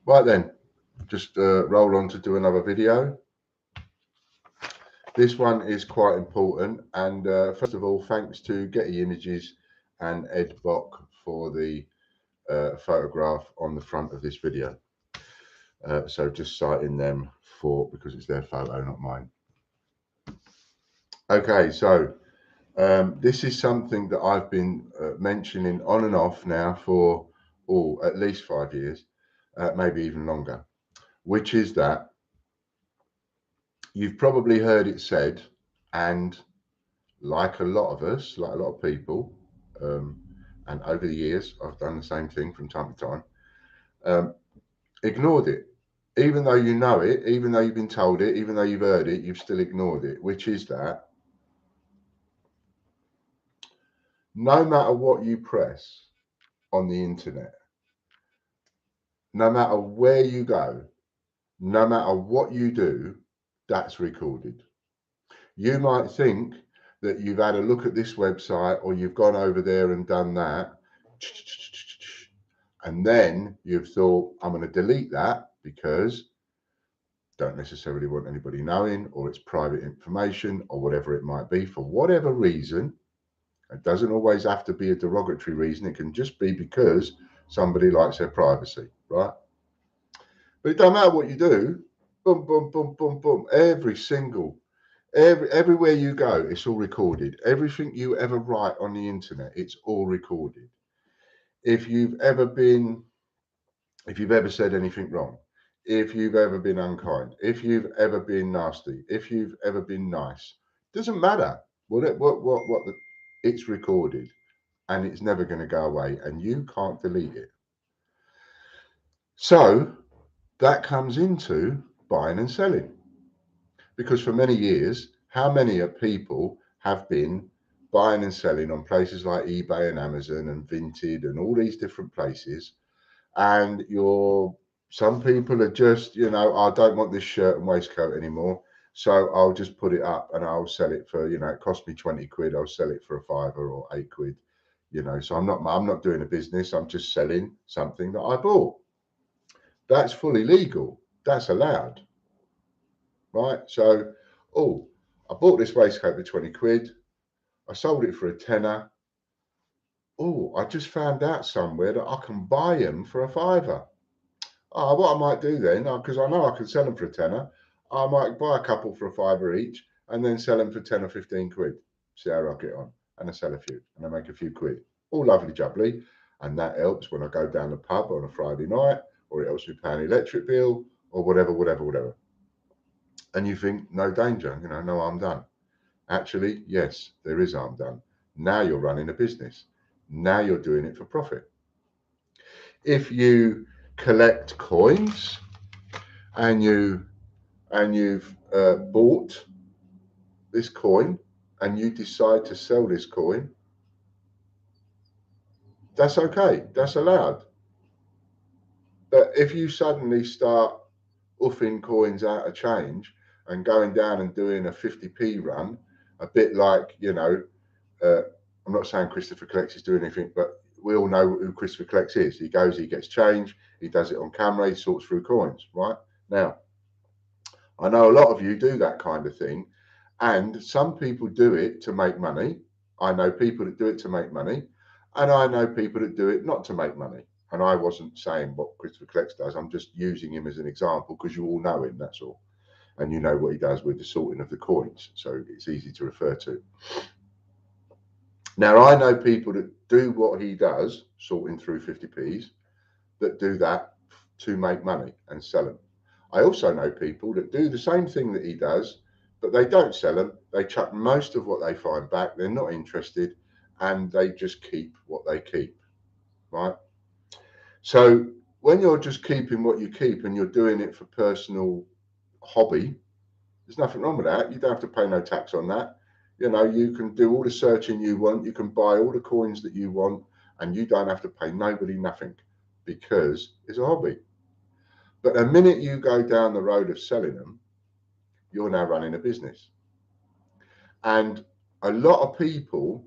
Right then, just roll on to do another video. This one is quite important, and first of all, thanks to Getty Images and Ed Bock for the photograph on the front of this video. So just citing them because it's their photo, not mine. Okay, so this is something that I've been mentioning on and off now for at least 5 years, maybe even longer, which is that you've probably heard it said, and like a lot of us, like a lot of people, and over the years, I've done the same thing from time to time, ignored it. Even though you know it, even though you've been told it, even though you've heard it, you've still ignored it, which is that no matter what you press on the internet, no matter where you go, no matter what you do, that's recorded. You might think that you've had a look at this website or you've gone over there and done that, and then you've thought, I'm going to delete that because don't necessarily want anybody knowing, or it's private information, or whatever it might be, for whatever reason. It doesn't always have to be a derogatory reason. It can just be because somebody likes their privacy, right? But it doesn't matter what you do. Boom, boom, boom, boom, boom. Everywhere you go, it's all recorded. Everything you ever write on the internet, it's all recorded. If you've ever said anything wrong, if you've ever been unkind, if you've ever been nasty, if you've ever been nice, doesn't matter. It's recorded, and it's never going to go away, and you can't delete it. So that comes into buying and selling, because for many years, how many people have been buying and selling on places like eBay and Amazon and Vinted and all these different places, and some people are just, I don't want this shirt and waistcoat anymore, so I'll just put it up and I'll sell it for, it cost me 20 quid, I'll sell it for a fiver or 8 quid, so I'm not doing a business, I'm just selling something that I bought. That's fully legal, that's allowed, right? So, I bought this waistcoat for 20 quid, I sold it for a tenner. I just found out somewhere that I can buy them for a fiver. What I might do then, because I know I can sell them for a tenner, I might buy a couple for a fiver each and then sell them for 10 or 15 quid. See how I get on. And I sell a few and I make a few quid. All lovely jubbly. And that helps when I go down the pub on a Friday night, or it helps me pay an electric bill, or whatever. And you think, no danger, no harm done. Actually, yes, there is harm done. Now you're running a business. Now you're doing it for profit. If you collect coins and you've bought this coin and you decide to sell this coin, that's okay, that's allowed. But if you suddenly start uffing coins out of change and going down and doing a 50p run, a bit like, I'm not saying Christopher Collects is doing anything, but we all know who Christopher Collects is. He goes, he gets change, he does it on camera, he sorts through coins, right? Now, I know a lot of you do that kind of thing, and some people do it to make money. I know people that do it to make money, and I know people that do it not to make money. And I wasn't saying what Christopher Collects does, I'm just using him as an example because you all know him, that's all. And you know what he does with the sorting of the coins, so it's easy to refer to. Now, I know people that do what he does, sorting through 50p's, that do that to make money and sell them. I also know people that do the same thing that he does, but they don't sell them. They chuck most of what they find back. They're not interested, and they just keep what they keep, right? So when you're just keeping what you keep and you're doing it for personal hobby, there's nothing wrong with that. You don't have to pay no tax on that. You can do all the searching you want. You can buy all the coins that you want, and you don't have to pay nobody nothing because it's a hobby. But the minute you go down the road of selling them, you're now running a business. And a lot of people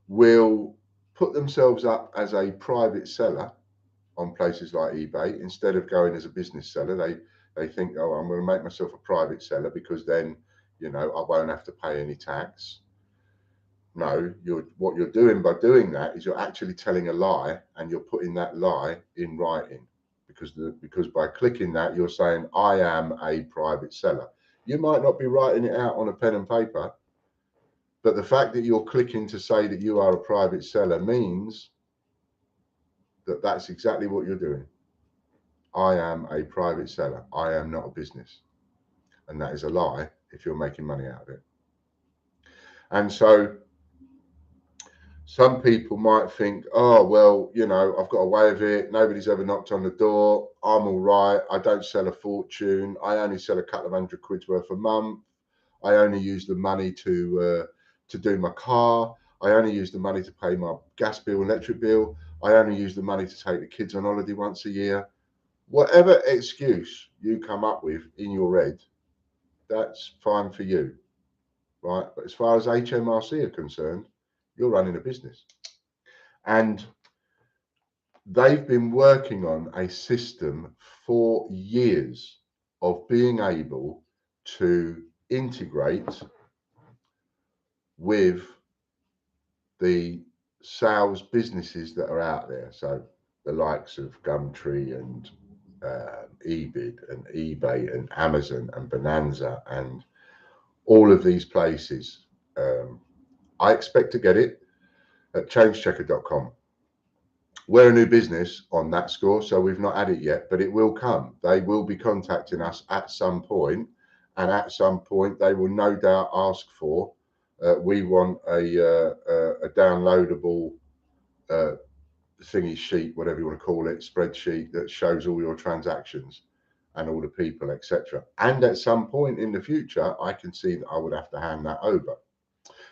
will put themselves up as a private seller on places like eBay. Instead of going as a business seller, they think, oh, I'm going to make myself a private seller because then, you know, I won't have to pay any tax. No, what you're doing by doing that is you're actually telling a lie, and you're putting that lie in writing, because by clicking that, you're saying, I am a private seller. You might not be writing it out on a pen and paper, but the fact that you're clicking to say that you are a private seller means that that's exactly what you're doing. I am a private seller. I am not a business. And that is a lie if you're making money out of it. And so some people might think, oh, well, you know, I've got away with it. Nobody's ever knocked on the door. I'm all right. I don't sell a fortune. I only sell a couple of £100 worth a month. I only use the money to do my car. I only use the money to pay my gas bill, electric bill. I only use the money to take the kids on holiday once a year. Whatever excuse you come up with in your head, that's fine for you, right? But as far as HMRC are concerned, you're running a business. And they've been working on a system for years of being able to integrate with the sales businesses that are out there. So the likes of Gumtree and eBid and eBay and Amazon and Bonanza and all of these places. I expect to get it at changechecker.com. We're a new business on that score, so we've not had it yet, but it will come. They will be contacting us at some point, and at some point they will no doubt ask for, we want a downloadable thingy sheet, whatever you want to call it, spreadsheet that shows all your transactions and all the people, etc. And at some point in the future, I can see that I would have to hand that over.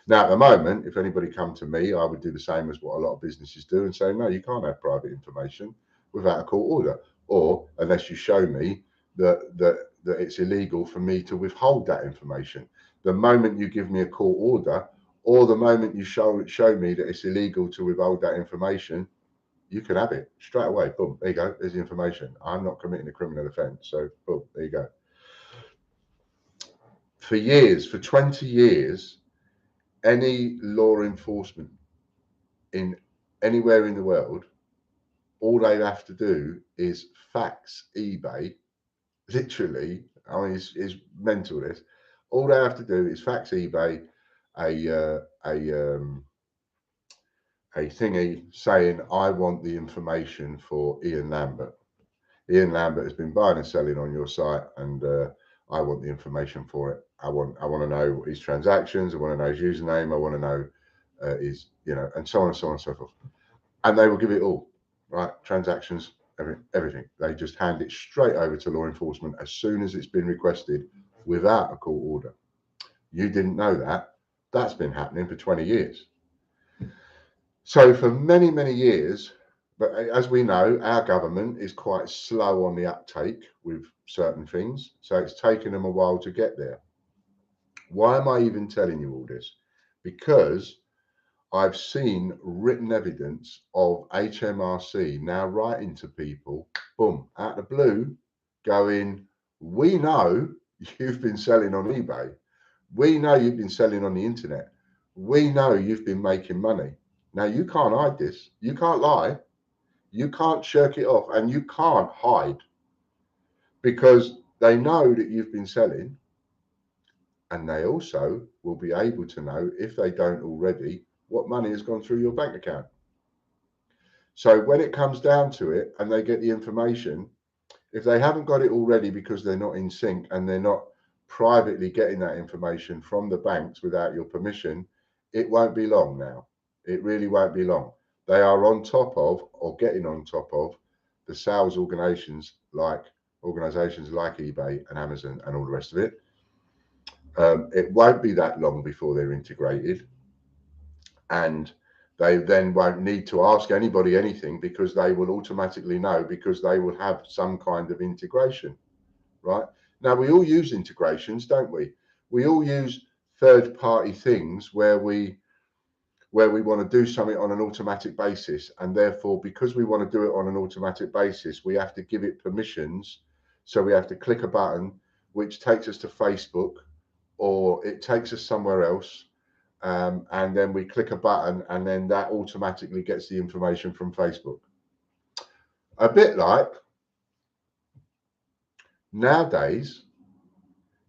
Now, at the moment, if anybody come to me, I would do the same as what a lot of businesses do and say, no, you can't have private information without a court order, or unless you show me that it's illegal for me to withhold that information. The moment you give me a court order, or the moment you show me that it's illegal to withhold that information, you can have it straight away. Boom, there you go. There's the information. I'm not committing a criminal offence. So, boom, there you go. For years, for 20 years, any law enforcement in anywhere in the world, all they have to do is fax eBay. Literally, I mean, it's mental. This. All they have to do is fax eBay a thingy saying, I want the information for Ian Lambert. Ian Lambert has been buying and selling on your site, and I want the information for it. I want to know his transactions. I want to know his username. I want to know his, you know, and so on and so on and so forth. And they will give it all, right? Transactions, everything. They just hand it straight over to law enforcement as soon as it's been requested without a court order. You didn't know that. That's been happening for 20 years. So for many, many years, but as we know, our government is quite slow on the uptake with certain things. So it's taken them a while to get there. Why am I even telling you all this? Because I've seen written evidence of HMRC now writing to people, boom, out of the blue, going, we know you've been selling on eBay. We know you've been selling on the internet. We know you've been making money. Now, you can't hide this. You can't lie. You can't shirk it off, and you can't hide, because they know that you've been selling, and they also will be able to know, if they don't already, what money has gone through your bank account. So when it comes down to it and they get the information, if they haven't got it already because they're not in sync and they're not privately getting that information from the banks without your permission, it won't be long now. It really won't be long. They are on top of, or getting on top of, the sales organizations like eBay and Amazon and all the rest of it. It won't be that long before they're integrated, and they then won't need to ask anybody anything, because they will automatically know, because they will have some kind of integration, right? Now, we all use integrations, don't we? We all use third-party things where we where we want to do something on an automatic basis. And therefore, because we want to do it on an automatic basis, we have to give it permissions. So we have to click a button, which takes us to Facebook, or it takes us somewhere else. And then we click a button, and then that automatically gets the information from Facebook. A bit like nowadays,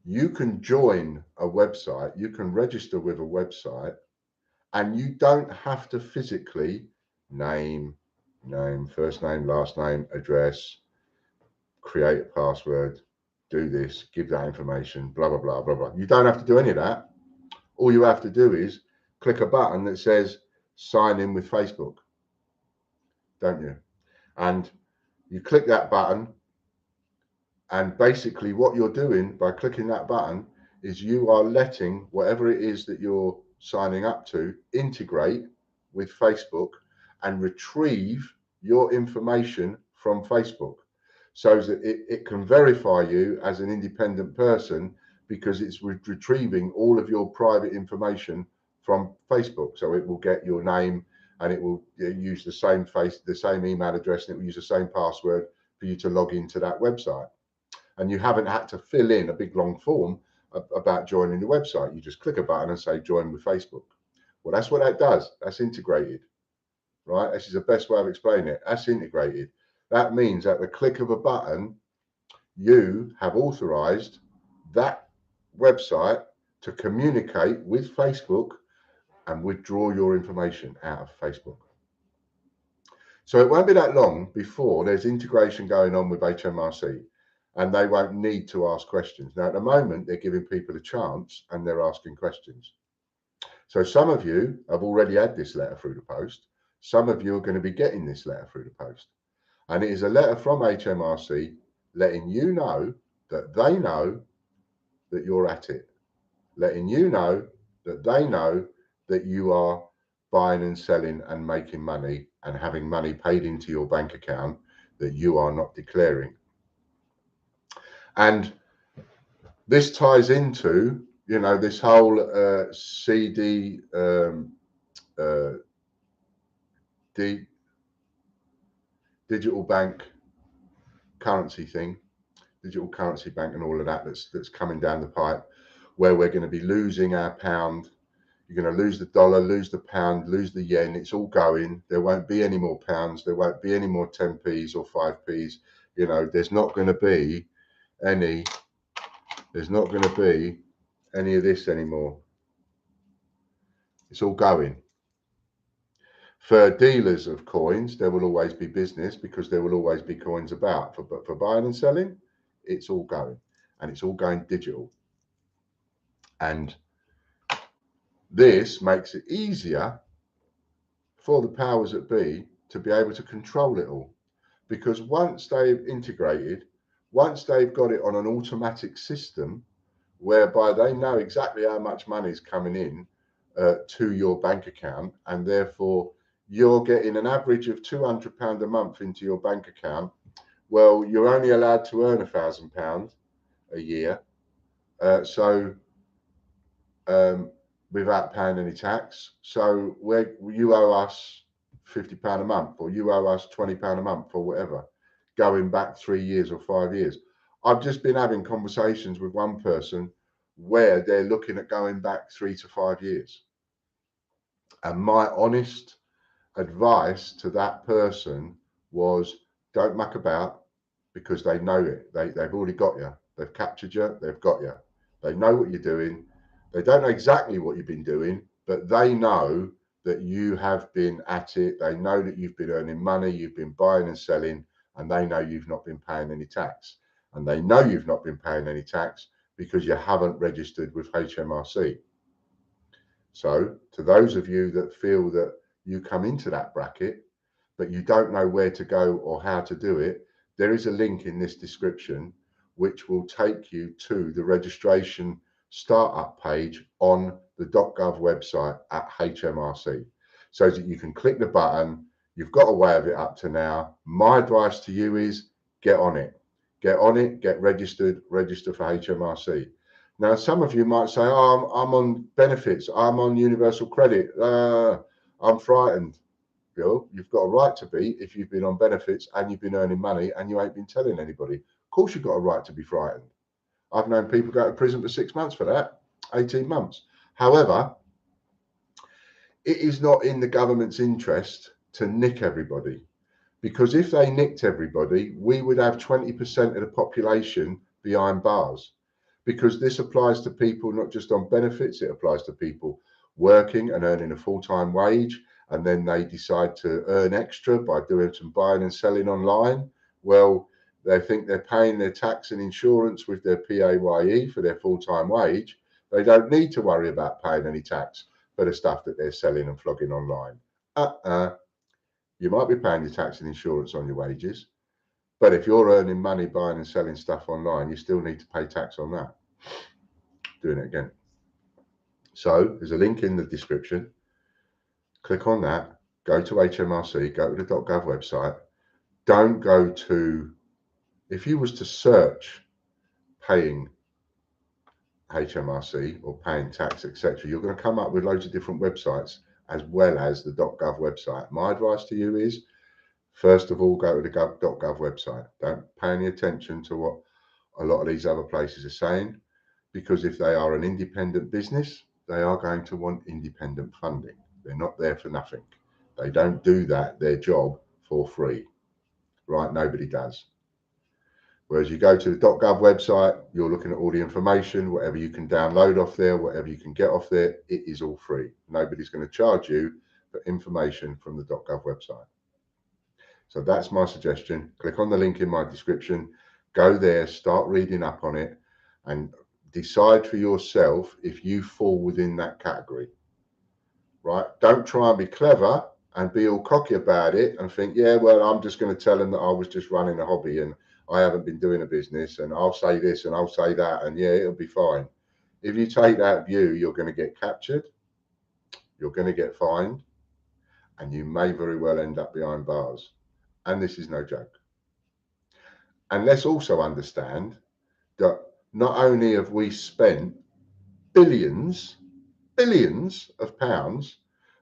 you can join a website, you can register with a website, and you don't have to physically name, first name, last name, address, create a password, do this, give that information, blah, blah, blah, blah, blah. You don't have to do any of that. All you have to do is click a button that says sign in with Facebook, don't you? And you click that button, and basically what you're doing by clicking that button is you are letting whatever it is that you're signing up to integrate with Facebook and retrieve your information from Facebook, so that it can verify you as an independent person, because it's retrieving all of your private information from Facebook. So it will get your name, and it will use the same email address, and it will use the same password for you to log into that website. And you haven't had to fill in a big long form about joining the website. You just click a button and say join with Facebook. Well, that's what that does. That's integrated, right? This is the best way of explaining it. That's integrated. That means at the click of a button, you have authorized that website to communicate with Facebook and withdraw your information out of Facebook. So it won't be that long before there's integration going on with HMRC, and they won't need to ask questions. Now, at the moment, they're giving people a chance and they're asking questions. So some of you have already had this letter through the post. Some of you are going to be getting this letter through the post. And it is a letter from HMRC letting you know that they know that you're at it, letting you know that they know that you are buying and selling and making money and having money paid into your bank account that you are not declaring. And this ties into, you know, this whole CD digital bank currency thing, digital currency bank, and all of that that's coming down the pipe, where we're going to be losing our pound. You're going to lose the dollar, lose the pound, lose the yen. It's all going. There won't be any more pounds. There won't be any more 10p's or 5p's. You know, there's not going to be any. There's not going to be any of this anymore. It's all going. For dealers of coins, there will always be business, because there will always be coins about. But for buying and selling, it's all going, and it's all going digital. And this makes it easier for the powers that be to be able to control it all, because once they've integrated, once they've got it on an automatic system whereby they know exactly how much money is coming in to your bank account, and therefore you're getting an average of £200 a month into your bank account, well, you're only allowed to earn £1,000 a year. Without paying any tax. So you owe us £50 a month, or you owe us £20 a month, or whatever, going back 3 years or 5 years. I've just been having conversations with one person where they're looking at going back 3 to 5 years. And my honest advice to that person was, don't muck about, because they know it. They've already got you. They've captured you. They've got you. They know what you're doing. They don't know exactly what you've been doing, but they know that you have been at it. They know that you've been earning money, you've been buying and selling, and they know you've not been paying any tax. And they know you've not been paying any tax because you haven't registered with HMRC. So to those of you that feel that you come into that bracket, but you don't know where to go or how to do it, there is a link in this description which will take you to the registration startup page on the .gov website at HMRC, so that you can click the button. You've got a way of it up to now. My advice to you is get on it. Get on it, get registered, register for HMRC. Now, some of you might say, oh, I'm on benefits, I'm on universal credit. I'm frightened. Bill, you've got a right to be if you've been on benefits and you've been earning money and you ain't been telling anybody. Of course, you've got a right to be frightened. I've known people go to prison for 6 months for that, 18 months. However, it is not in the government's interest to nick everybody, because if they nicked everybody, we would have 20% of the population behind bars, because this applies to people not just on benefits, it applies to people working and earning a full-time wage, and then they decide to earn extra by doing some buying and selling online. Well, they think they're paying their tax and insurance with their PAYE for their full-time wage. They don't need to worry about paying any tax for the stuff that they're selling and flogging online. You might be paying your tax and insurance on your wages, but if you're earning money buying and selling stuff online, you still need to pay tax on that. Doing it again. So there's a link in the description. Click on that, go to HMRC, go to the .gov website. Don't go to, if you was to search paying HMRC or paying tax, etc., you're going to come up with loads of different websites as well as the .gov website. My advice to you is, first of all, go to the .gov website. Don't pay any attention to what a lot of these other places are saying, because if they are an independent business, they are going to want independent funding. They're not there for nothing. They don't do their job for free, right? Nobody does. Whereas you go to the .gov website, you're looking at all the information, whatever you can download off there, whatever you can get off there, it is all free. Nobody's going to charge you for information from the .gov website. So that's my suggestion. Click on the link in my description, go there, start reading up on it, and decide for yourself if you fall within that category, right? Don't try and be clever and be all cocky about it and think, yeah, well, I'm just going to tell them that I was just running a hobby and I haven't been doing a business, and I'll say this and I'll say that, and yeah, it'll be fine. If you take that view, you're going to get captured, you're going to get fined, and you may very well end up behind bars. And this is no joke. And let's also understand that not only have we spent billions of pounds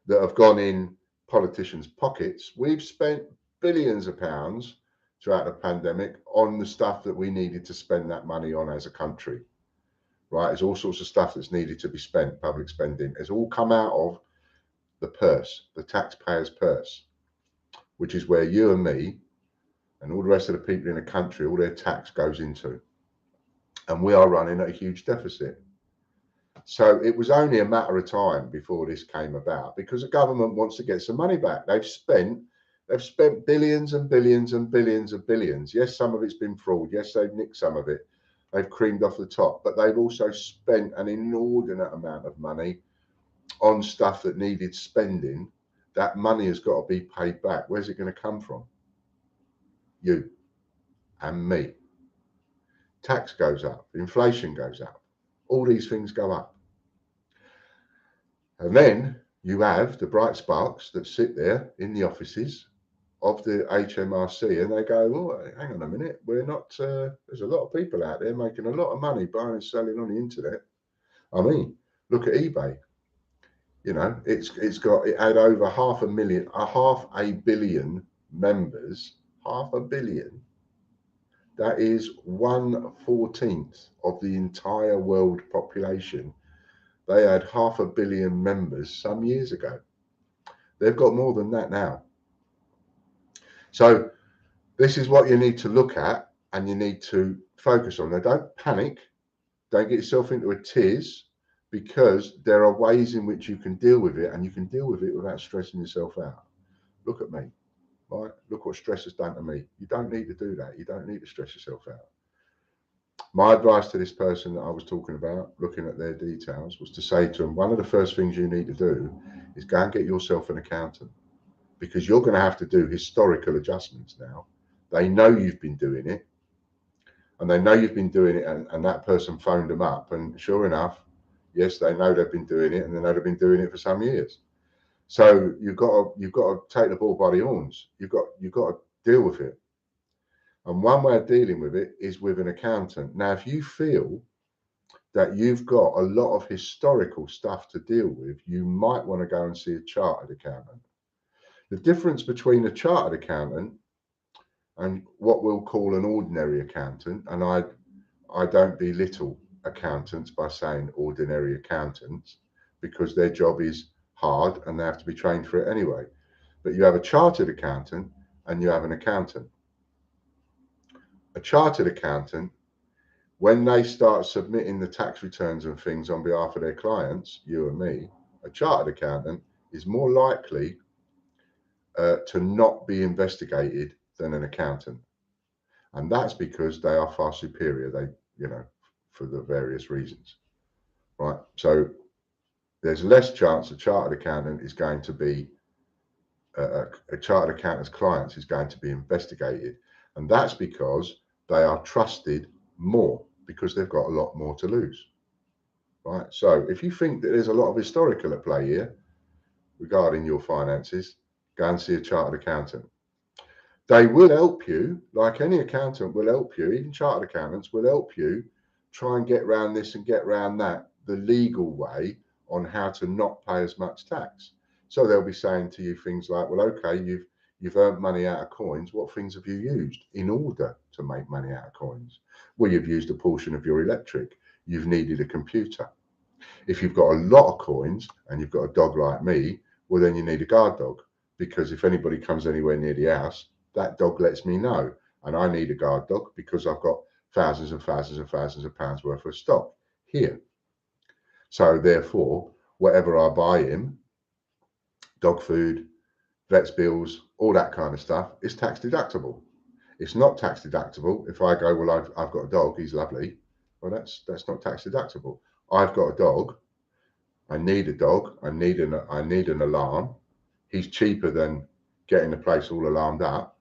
that have gone in politicians' pockets, we've spent billions of pounds throughout the pandemic on the stuff that we needed to spend that money on as a country, right? There's all sorts of stuff that's needed to be spent, public spending. It's all come out of the purse, the taxpayer's purse, which is where you and me and all the rest of the people in the country, all their tax goes into. And we are running at a huge deficit. So it was only a matter of time before this came about, because the government wants to get some money back. They've spent billions and billions and billions of billions. Yes, some of it's been fraud. Yes, they've nicked some of it. They've creamed off the top, but they've also spent an inordinate amount of money on stuff that needed spending. That money has got to be paid back. Where's it going to come from? You and me. Tax goes up, inflation goes up, all these things go up. And then you have the bright sparks that sit there in the offices of the HMRC and they go, oh, hang on a minute, we're not, there's a lot of people out there making a lot of money buying and selling on the internet. I mean, look at eBay. You know, it had over half a billion members, 500 million. That is 1/14 of the entire world population. They had 500 million members some years ago. They've got more than that now. So this is what you need to look at and you need to focus on. Now, don't panic. Don't get yourself into a tiz, because there are ways in which you can deal with it, and you can deal with it without stressing yourself out. Look at me, right? Look what stress has done to me. You don't need to do that. You don't need to stress yourself out. My advice to this person that I was talking about, looking at their details, was to say to them, one of the first things you need to do is go and get yourself an accountant, because you're going to have to do historical adjustments now. They know you've been doing it, and they know you've been doing it, and that person phoned them up, and sure enough, yes, they know they've been doing it, and they know they've been doing it for some years. So you've got to take the bull by the horns. You've got to deal with it. And one way of dealing with it is with an accountant. Now, if you feel that you've got a lot of historical stuff to deal with, you might want to go and see a chartered accountant. The difference between a chartered accountant and what we'll call an ordinary accountant, and I don't belittle accountants by saying ordinary accountants, because their job is hard and they have to be trained for it anyway. But you have a chartered accountant and you have an accountant. A chartered accountant, when they start submitting the tax returns and things on behalf of their clients, you and me, a chartered accountant is more likely to not be investigated than an accountant. And that's because they are far superior, for the various reasons, right? So there's less chance a chartered accountant is going to be, a chartered accountant's clients is going to be investigated. And that's because they are trusted more, because they've got a lot more to lose, right? So if you think that there's a lot of historical at play here regarding your finances, go and see a chartered accountant. They will help you, like any accountant will help you, even chartered accountants will help you try and get around this and get around that, the legal way on how to not pay as much tax. So they'll be saying to you things like, well, okay, you've earned money out of coins. What things have you used in order to make money out of coins? Well, you've used a portion of your electric. You've needed a computer. If you've got a lot of coins and you've got a dog like me, well, then you need a guard dog, because if anybody comes anywhere near the house, that dog lets me know. And I need a guard dog because I've got thousands and thousands and thousands of pounds worth of stock here. So therefore, whatever I buy him, dog food, vet's bills, all that kind of stuff, is tax deductible. It's not tax deductible if I go, well, I've got a dog, he's lovely. Well, that's not tax deductible. I've got a dog. I need a dog. I need an alarm. He's cheaper than getting the place all alarmed up.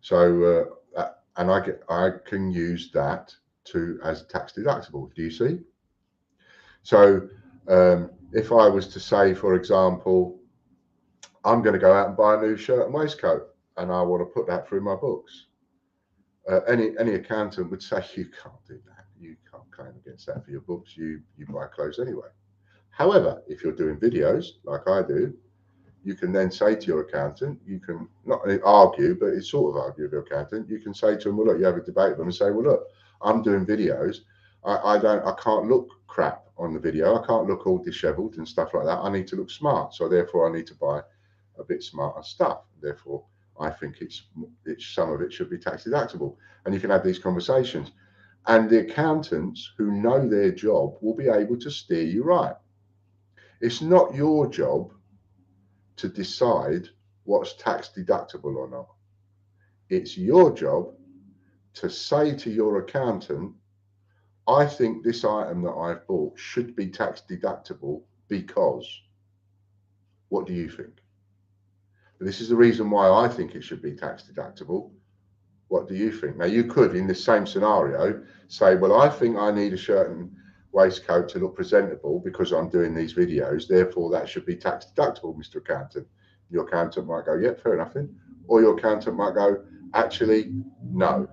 So and I can use that as tax deductible. Do you see? So if I was to say, for example, I'm going to go out and buy a new shirt and waistcoat, and I want to put that through my books, any accountant would say you can't do that. You can't claim against that for your books. You buy clothes anyway. However, if you're doing videos like I do, you can then say to your accountant, you can not argue, but it's sort of argue with your accountant. You can say to them, well, look, you have a debate with them and say, well, look, I'm doing videos. I can't look crap on the video. I can't look all disheveled and stuff like that. I need to look smart. So therefore I need to buy a bit smarter stuff. Therefore, I think it's some of it should be tax deductible. And you can have these conversations. And the accountants who know their job will be able to steer you right. It's not your job to decide what's tax deductible or not. It's your job to say to your accountant, I think this item that I've bought should be tax deductible because. What do you think? This is the reason why I think it should be tax deductible. What do you think? Now, you could, in the same scenario, say, well, I think I need a shirt and waistcoat to look presentable because I'm doing these videos. Therefore, that should be tax deductible, Mr. Accountant. Your accountant might go, yeah, fair enough. Or your accountant might go, actually, no.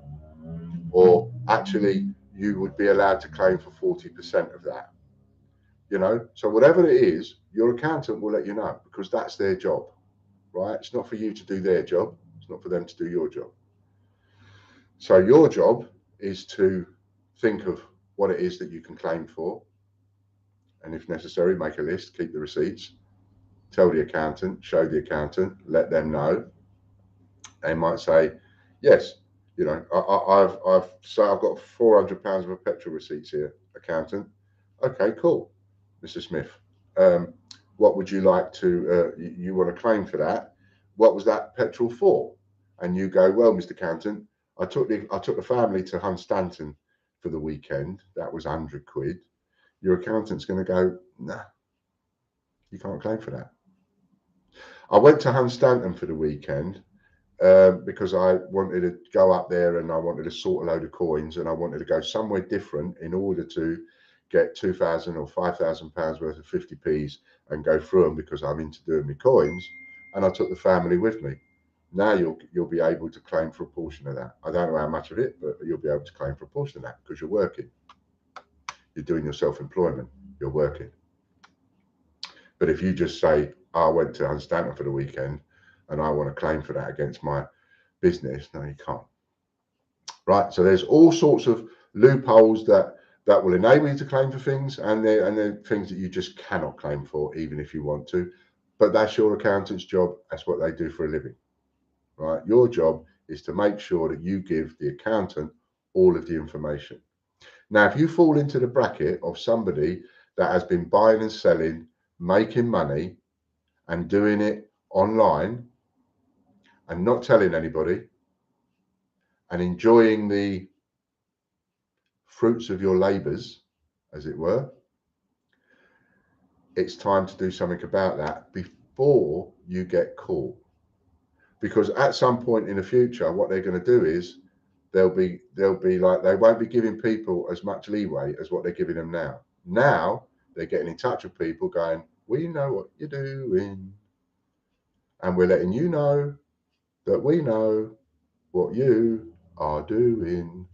Or actually, you would be allowed to claim for 40% of that. So whatever it is, your accountant will let you know, because that's their job, right? It's not for you to do their job. It's not for them to do your job. So your job is to think of what it is that you can claim for. And if necessary, make a list, keep the receipts, tell the accountant, show the accountant, let them know. They might say, yes, I've got £400 of petrol receipts here, accountant. Okay, cool, Mr. Smith. What would you like to, you want to claim for that? What was that petrol for? And you go, well, Mr. Accountant, I took the family to Hunstanton for the weekend. That was 100 quid. Your accountant's going to go, nah, you can't claim for that. I went to Hunstanton for the weekend because I wanted to go up there and I wanted to sort a load of coins and I wanted to go somewhere different in order to get £2,000 or £5,000 worth of 50p's and go through them because I'm into doing my coins. And I took the family with me. Now you'll be able to claim for a portion of that. I don't know how much of it, but you'll be able to claim for a portion of that because you're working. You're doing your self-employment, you're working. But if you just say, I went to Hunstanton for the weekend and I want to claim for that against my business, no, you can't. Right? So there's all sorts of loopholes that will enable you to claim for things, and they're things that you just cannot claim for, even if you want to. But that's your accountant's job. That's what they do for a living. Right? Your job is to make sure that you give the accountant all of the information. Now, if you fall into the bracket of somebody that has been buying and selling, making money, and doing it online and not telling anybody and enjoying the fruits of your labors, as it were, it's time to do something about that before you get caught. Because at some point in the future, what they're going to do is they'll be like, they won't be giving people as much leeway as what they're giving them now. Now they're getting in touch with people going, we know what you're doing, and we're letting you know that we know what you are doing.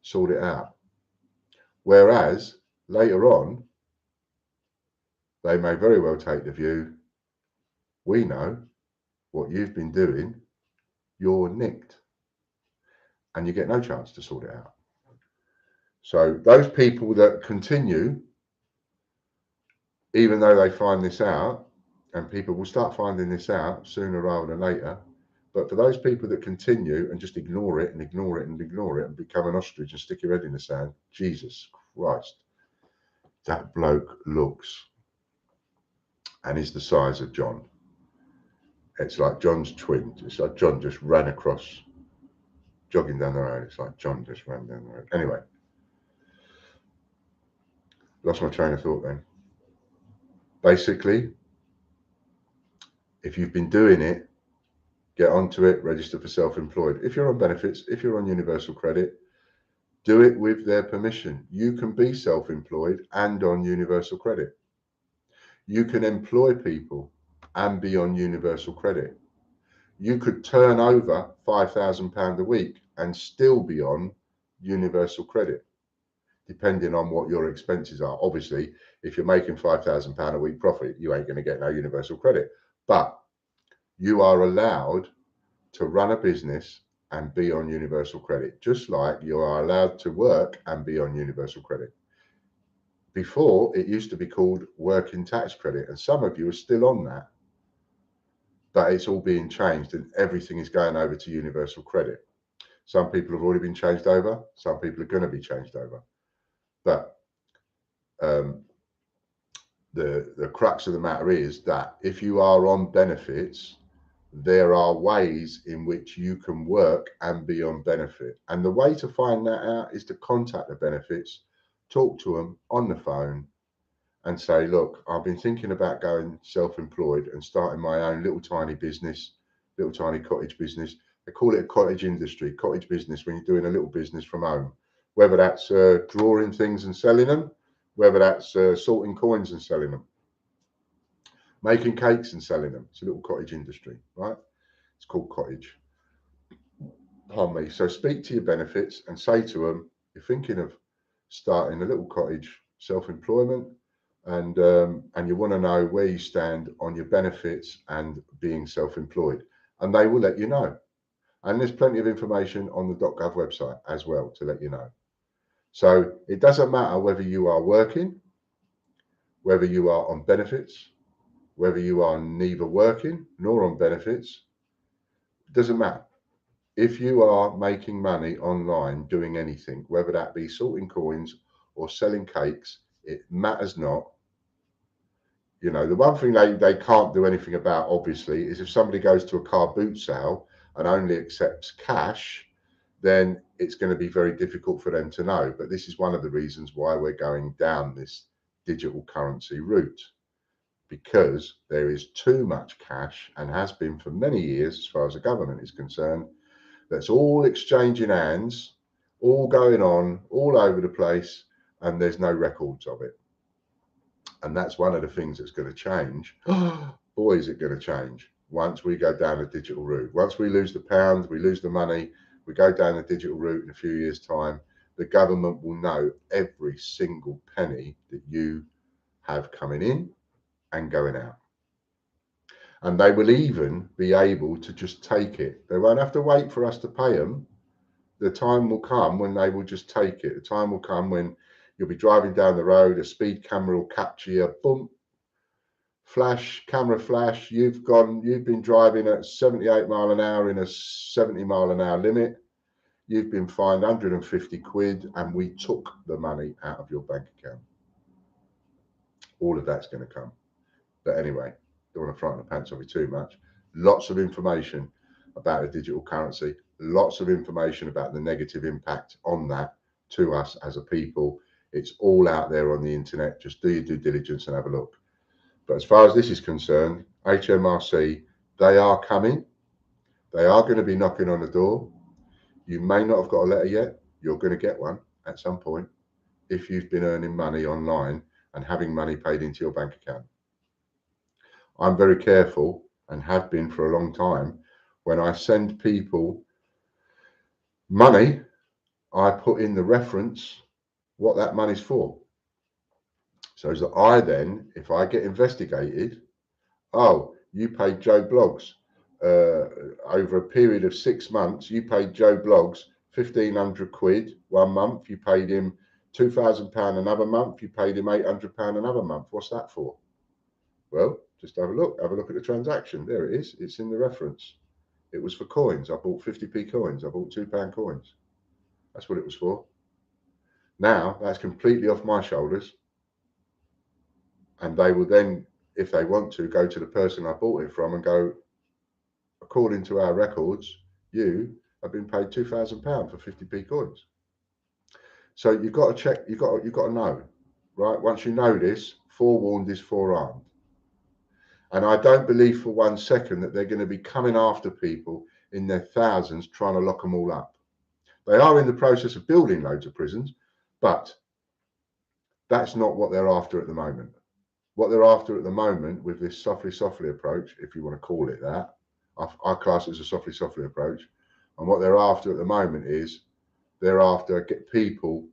Sort it out. Whereas later on, they may very well take the view, we know what you've been doing, you're nicked, and you get no chance to sort it out. So those people that continue, even though they find this out, and people will start finding this out sooner rather than later, but for those people that continue and just ignore it and ignore it and ignore it and become an ostrich and stick your head in the sand, Jesus Christ, that bloke looks and is the size of John. It's like John's twin. It's like John just ran across, jogging down the road. It's like John just ran down the road. Anyway, lost my train of thought then. Basically, if you've been doing it, get onto it, register for self-employed. If you're on benefits, if you're on universal credit, do it with their permission. You can be self-employed and on universal credit. You can employ people and be on universal credit. You could turn over £5,000 a week and still be on universal credit, depending on what your expenses are. Obviously, if you're making £5,000 a week profit, you ain't going to get no universal credit. But you are allowed to run a business and be on universal credit, just like you are allowed to work and be on universal credit. Before, it used to be called working tax credit, and some of you are still on that. But it's all being changed and everything is going over to universal credit. Some people have already been changed over. Some people are going to be changed over. But the crux of the matter is that if you are on benefits, there are ways in which you can work and be on benefit. And the way to find that out is to contact the benefits, talk to them on the phone and say, look, I've been thinking about going self-employed and starting my own little tiny business, little tiny cottage business. They call it a cottage industry, cottage business, when you're doing a little business from home, whether that's drawing things and selling them, whether that's sorting coins and selling them, making cakes and selling them. It's a little cottage industry, right? It's called cottage. Pardon me. So speak to your benefits and say to them, you're thinking of starting a little cottage self-employment, and you want to know where you stand on your benefits and being self-employed, and they will let you know. And there's plenty of information on the .gov website as well to let you know. So it doesn't matter whether you are working, whether you are on benefits, whether you are neither working nor on benefits. It doesn't matter. If you are making money online doing anything, whether that be sorting coins or selling cakes, it matters not. You know, the one thing they can't do anything about, obviously, is if somebody goes to a car boot sale and only accepts cash, then it's going to be very difficult for them to know. But this is one of the reasons why we're going down this digital currency route, because there is too much cash, and has been for many years, as far as the government is concerned, that's all exchanging hands, all going on all over the place, and there's no records of it. And that's one of the things that's going to change. Boy, is it going to change once we go down the digital route. Once we lose the pound, we lose the money, we go down the digital route in a few years' time, the government will know every single penny that you have coming in and going out. And they will even be able to just take it. They won't have to wait for us to pay them. The time will come when they will just take it. The time will come when you'll be driving down the road, a speed camera will capture you, boom, flash, camera flash, you've been driving at 78 mile an hour in a 70 mile an hour limit. You've been fined 150 quid and we took the money out of your bank account. All of that's going to come. But anyway, don't want to frighten the pants off you too much. Lots of information about a digital currency, lots of information about the negative impact on that to us as a people. It's all out there on the internet. Just do your due diligence and have a look. But as far as this is concerned, HMRC, they are coming. They are going to be knocking on the door. You may not have got a letter yet. You're going to get one at some point if you've been earning money online and having money paid into your bank account. I'm very careful and have been for a long time. When I send people money, I put in the reference what that money's for. So that I then, if I get investigated, oh, you paid Joe Bloggs over a period of 6 months, you paid Joe Bloggs 1,500 quid one month, you paid him £2,000 another month, you paid him £800 another month. What's that for? Well, just have a look at the transaction. There it is. It's in the reference. It was for coins. I bought 50p coins. I bought £2 coins. That's what it was for. Now that's completely off my shoulders. And they will then, if they want to, go to the person I bought it from and go, according to our records, you have been paid £2,000 for 50p coins. So you've got to check, you've got to know, right? Once you know this, forewarned is forearmed. And I don't believe for 1 second that they're going to be coming after people in their thousands trying to lock them all up. They are in the process of building loads of prisons, but that's not what they're after at the moment. What they're after at the moment with this softly approach, if you want to call it that, I class it as a softly approach. And what they're after at the moment is they're after get people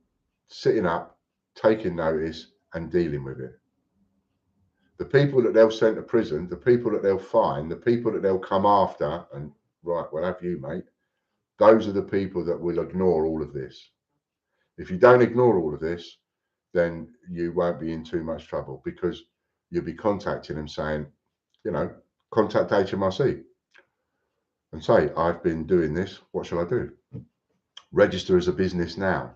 sitting up, taking notice and dealing with it. The people that they'll send to prison, the people that they'll fine, the people that they'll come after and right, well, have you, mate? Those are the people that will ignore all of this. If you don't ignore all of this, then you won't be in too much trouble because you'll be contacting them saying, you know, contact HMRC and say, I've been doing this. What shall I do? Register as a business now.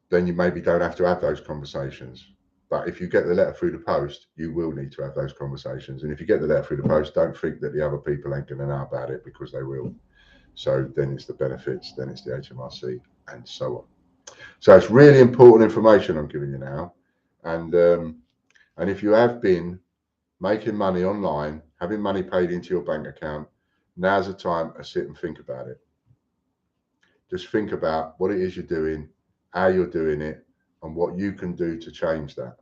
Then you maybe don't have to have those conversations. But if you get the letter through the post, you will need to have those conversations. And if you get the letter through the post, don't think that the other people ain't going to know about it because they will. So then it's the benefits, then it's the HMRC and so on. So it's really important information I'm giving you now. And if you have been making money online, having money paid into your bank account, now's the time to sit and think about it. Just think about what it is you're doing, how you're doing it, and what you can do to change that.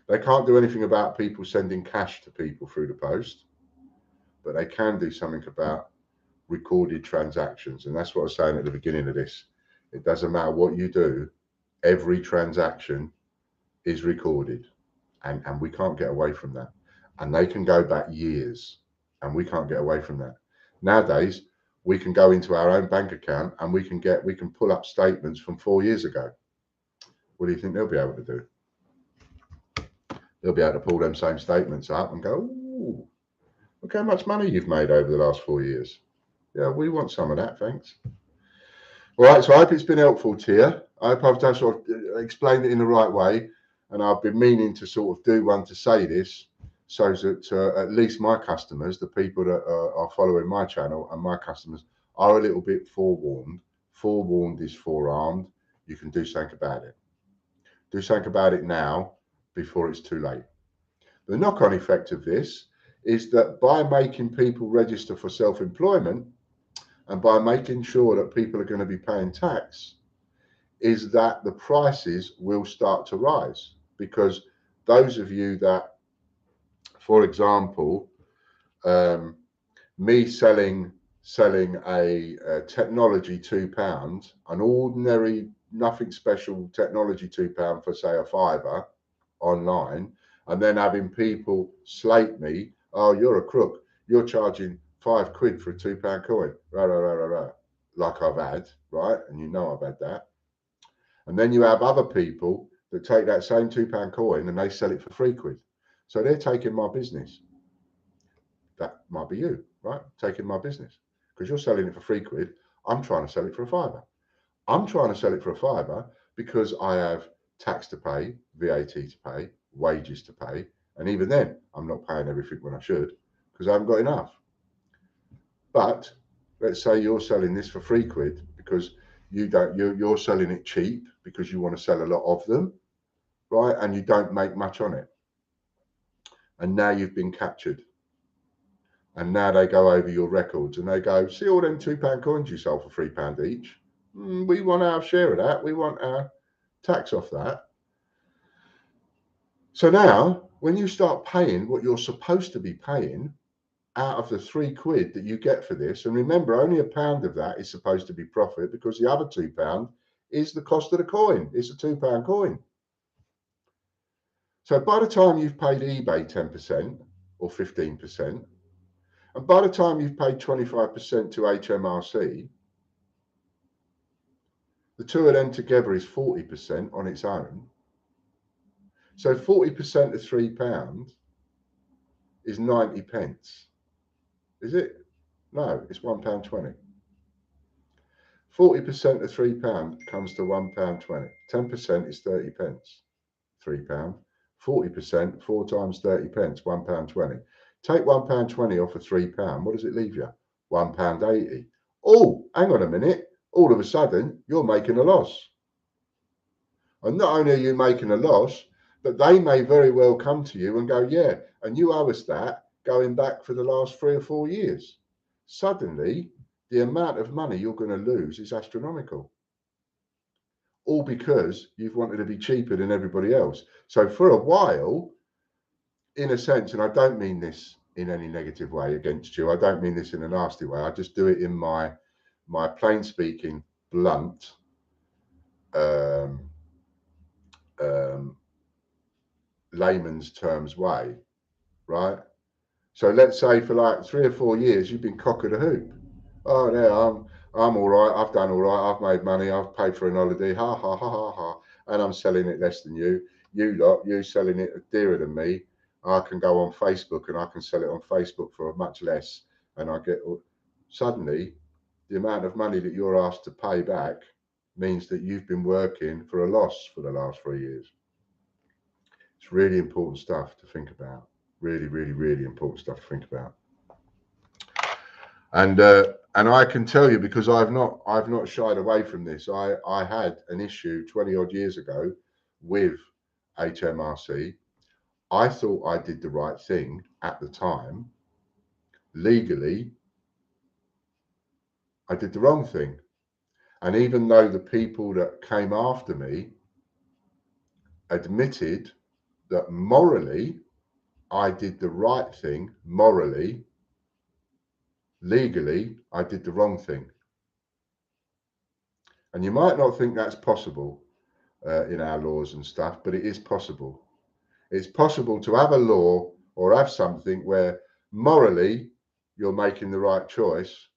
They can't do anything about people sending cash to people through the post, but they can do something about recorded transactions. And that's what I was saying at the beginning of this. It doesn't matter what you do, every transaction is recorded, and we can't get away from that. And they can go back years, and we can't get away from that. Nowadays, we can go into our own bank account and we can pull up statements from 4 years ago. What do you think they'll be able to do? They'll be able to pull them same statements up and go, ooh, look how much money you've made over the last 4 years. Yeah, we want some of that, thanks. All right, so I hope it's been helpful to you. I hope I've just sort of explained it in the right way, and I've been meaning to sort of do one to say this so that at least my customers, the people that are following my channel and my customers, are a little bit forewarned. Forewarned is forearmed. You can do something about it. Do something about it now before it's too late. The knock-on effect of this is that by making people register for self-employment and by making sure that people are going to be paying tax, is that the prices will start to rise. Because those of you that, for example, me selling selling a technology £2, an ordinary, nothing special technology £2 for say a fiver online, and then having people slate me, oh, you're a crook, you're charging £5 for a £2 coin, rah, rah, rah, rah, rah, like I've had, right? And you know I've had that. And then you have other people that take that same £2 coin and they sell it for £3. So they're taking my business. That might be you, right? Taking my business because you're selling it for £3. I'm trying to sell it for a fiver. I'm trying to sell it for a fiver because I have tax to pay, VAT to pay, wages to pay. And even then, I'm not paying everything when I should because I haven't got enough. But let's say you're selling this for £3 because you're selling it cheap because you want to sell a lot of them, right? And you don't make much on it. And now you've been captured. And now they go over your records and they go, see all them £2 coins you sold for £3 each? We want our share of that. We want our tax off that. So now, when you start paying what you're supposed to be paying out of the £3 that you get for this, and remember, only £1 of that is supposed to be profit because the other £2 is the cost of the coin. It's a £2 coin. So by the time you've paid eBay 10% or 15%, and by the time you've paid 25% to HMRC, the two of them together is 40% on its own. So 40% of £3 is 90 pence. Is it? No, it's £1.20. 40% of £3 comes to £1.20. 10% is 30 pence. £3. 40%, 4 times 30 pence, £1.20. Take £1.20 off of £3. What does it leave you? £1.80. Oh, hang on a minute. All of a sudden, you're making a loss. And not only are you making a loss, but they may very well come to you and go, yeah, and you owe us that going back for the last 3 or 4 years. Suddenly, the amount of money you're going to lose is astronomical. All because you've wanted to be cheaper than everybody else. So for a while, in a sense, and I don't mean this in any negative way against you, I don't mean this in a nasty way, I just do it in my plain speaking, blunt, layman's terms way, right? So let's say for like 3 or 4 years you've been cock of the hoop. Oh yeah, I'm all right. I've done all right. I've made money. I've paid for an holiday. Ha ha ha ha ha. And I'm selling it less than you. You selling it dearer than me. I can go on Facebook and I can sell it on Facebook for much less. And I get suddenly the amount of money that you're asked to pay back means that you've been working for a loss for the last 3 years. It's really important stuff to think about. Really, really, really important stuff to think about. And I can tell you, because I've not shied away from this. I had an issue 20 odd years ago with HMRC. I thought I did the right thing at the time. Legally, I did the wrong thing. And even though the people that came after me admitted that morally I did the right thing, morally, legally, I did the wrong thing. And you might not think that's possible in our laws and stuff, but it is possible. It's possible to have a law or have something where morally you're making the right choice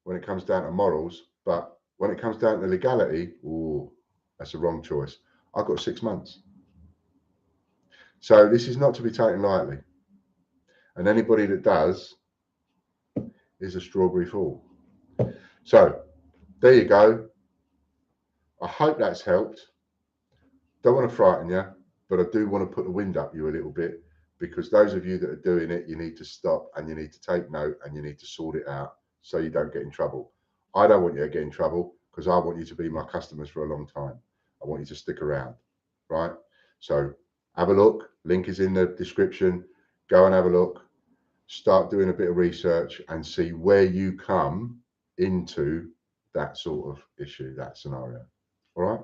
when it comes down to morals, but when it comes down to legality, oh, that's the wrong choice. I got 6 months. So this is not to be taken lightly. And anybody that does is a strawberry fool. So there you go. I hope that's helped. Don't want to frighten you, but I do want to put the wind up you a little bit, because those of you that are doing it, you need to stop and you need to take note and you need to sort it out so you don't get in trouble. I don't want you to get in trouble because I want you to be my customers for a long time. I want you to stick around, right? So have a look. Link is in the description. Go and have a look. Start doing a bit of research and see where you come into that sort of issue, that scenario. All right.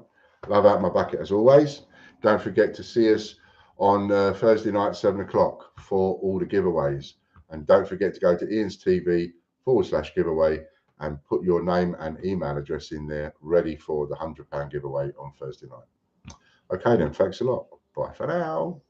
Love out my bucket as always. Don't forget to see us on Thursday night, 7 o'clock for all the giveaways. And don't forget to go to Ian's TV /giveaway and put your name and email address in there, ready for the £100 giveaway on Thursday night. Okay then, thanks a lot. Bye for now.